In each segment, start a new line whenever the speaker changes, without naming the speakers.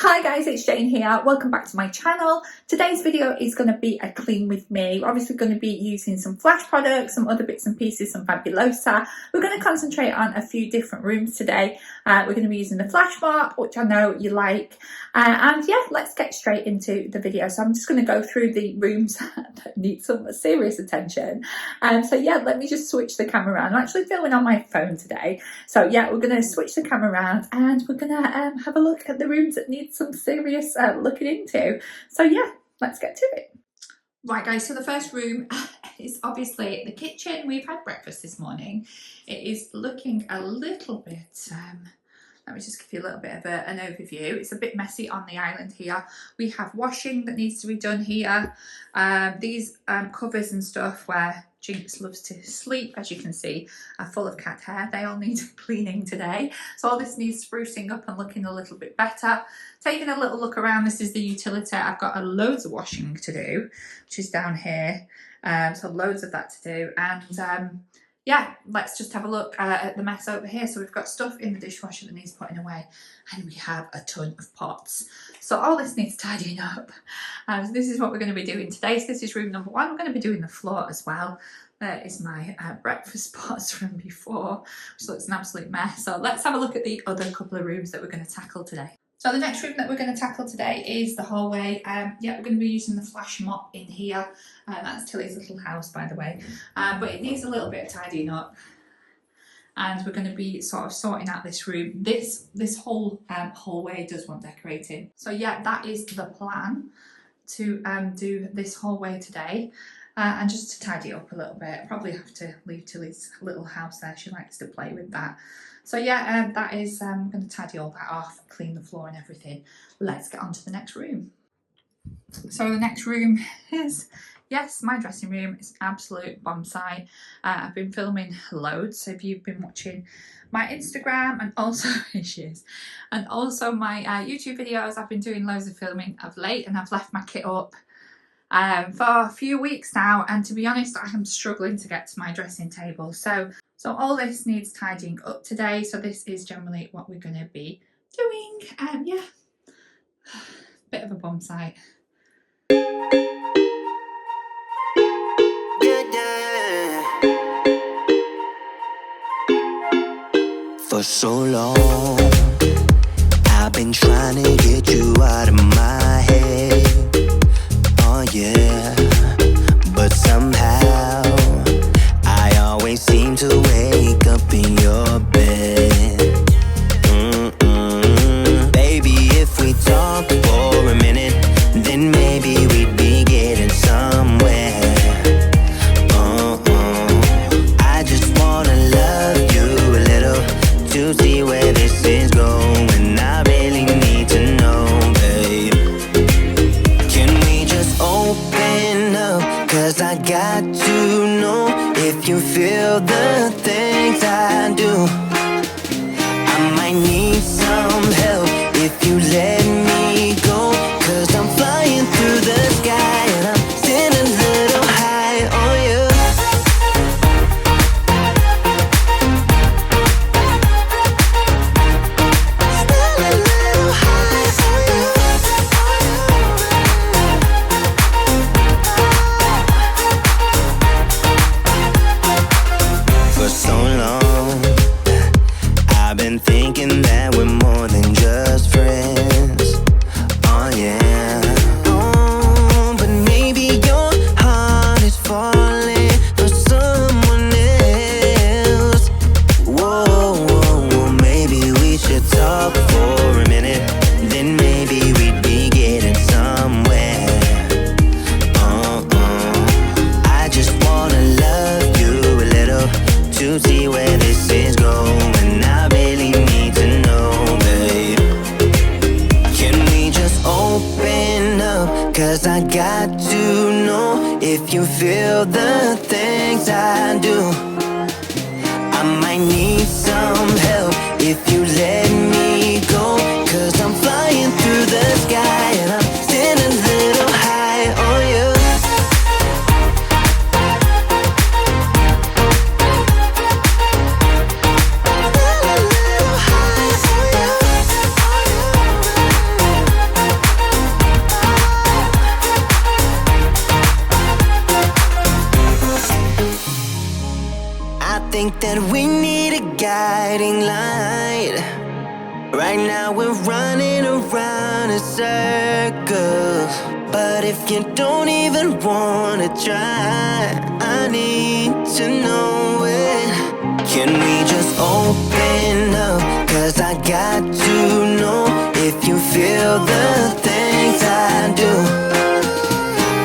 Hi guys, it's Jane here. Welcome back to my channel. Today's video is going to be a clean with me. We're obviously going to be using some Flash products, some other bits and pieces, some Fabulosa. We're going to concentrate on a few different rooms today. We're going to be using the Flash mop, which I know you like. And yeah, let's get straight into the video. So I'm just going to go through the rooms that need some serious attention. So yeah, let me just switch the camera around. I'm actually filming on my phone today. So yeah, we're going to switch the camera around and we're going to have a look at the rooms that need some serious looking into. So yeah, let's get to it. Right guys, so the first room is obviously the kitchen. We've had breakfast this morning. It is looking a little bit, let me just give you a little bit of an overview. It's a bit messy on the island here. We have washing that needs to be done here. These covers and stuff where Jinx loves to sleep, as you can see, are full of cat hair. They all need cleaning today. So all this needs sprucing up and looking a little bit better. Taking a little look around, this is the utility. I've got loads of washing to do, which is down here. So loads of that to do. And yeah, let's just have a look at the mess over here. So we've got stuff in the dishwasher that needs putting away, and we have a ton of pots. So all this needs tidying up. So this is what we're going to be doing today. So this is room number one. We're going to be doing the floor as well. There is my breakfast pots from before, which looks an absolute mess. So let's have a look at the other couple of rooms that we're going to tackle today. So the next room that we're going to tackle today is the hallway. Yeah, we're going to be using the Flash mop in here. That's Tilly's little house, by the way. But it needs a little bit of tidying up. And we're going to be sort of sorting out this room. This whole hallway does want decorating. So yeah, that is the plan, to do this hallway today. And just to tidy it up a little bit. Probably have to leave Tilly's little house there. She likes to play with that. So yeah, that is, I'm going to tidy all that off, clean the floor and everything. Let's get on to the next room. So the next room is, yes, my dressing room. It's absolute bomb site. I've been filming loads. So if you've been watching my Instagram and also issues, and also my YouTube videos, I've been doing loads of filming of late, and I've left my kit up for a few weeks now, and to be honest, I am struggling to get to my dressing table. So all this needs tidying up today. So this is generally what we're going to be doing. Yeah, bit of a bomb site.
For so long, I've been trying to get you out of my head. Oh yeah, but somehow I always seem to wake up in your bed. Baby, if we talk for a minute, then maybe we'd be getting somewhere. I just wanna love you a little to see where this is going. I really need to know, babe. Can we just open up? 'Cause I got to know if you feel the things I do. I might need some help if you let me go. 'Cause I'm flying through the sky and I'm sitting a little high on you. Still a little high on you. For so long, I've been thinking that we're more than just friends. Oh yeah. Oh, but maybe your heart is falling for someone else. Whoa, maybe we should talk for a minute. Then maybe we'd be getting somewhere. I just wanna love you a little to see where this is going. I really need to know, babe. Can we just open up? 'Cause I got to know if you feel the things I do. I might need some help if you let me go. 'Cause I'm flying through the sky and I'm sitting a little high on you. Still a little high on you. that we need a guiding light. Right now we're running around in circles, but if you don't even wanna try, I need to know it. Can we just open up? 'Cause I got to know if you feel the things I do.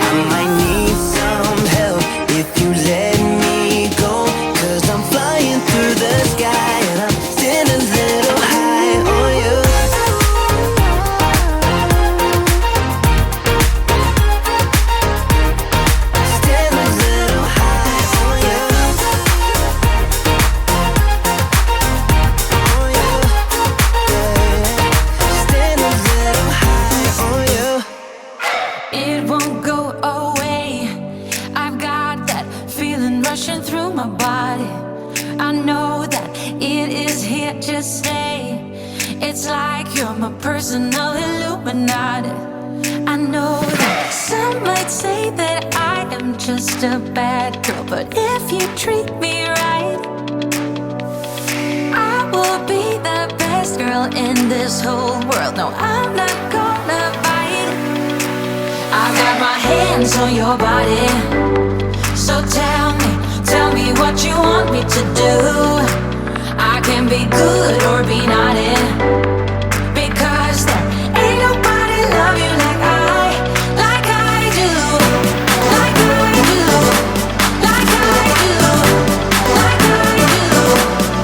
I might need some help if you let me go, 'cause I'm flying through the sky and I'm still a little high on you. Still a little high on you. On you. Yeah. Still a little high on you.
It won't go away. I've got that feeling rushing through my body. I know that it is here to stay. It's like you're my personal Illuminati. I know that some might say that I am just a bad girl, but if you treat me right, I will be the best girl in this whole world. No, I'm not gonna bite. I've got my hands on your body, so tell me what you want me to do. I can be good or be naughty, because there ain't nobody love you like I do, like I do, like I do, like I do, like I do, like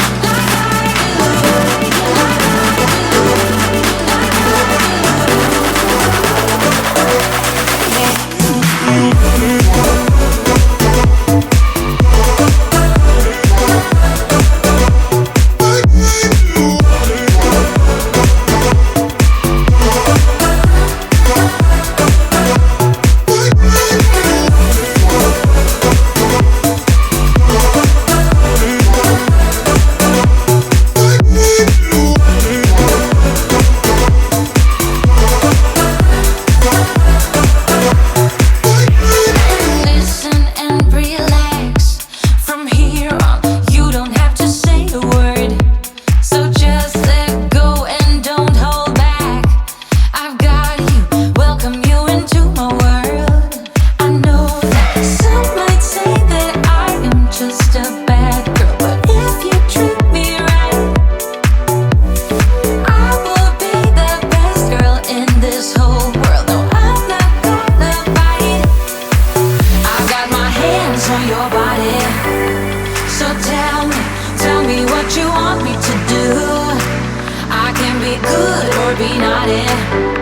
tell me what you want me to do. I can be good or be naughty.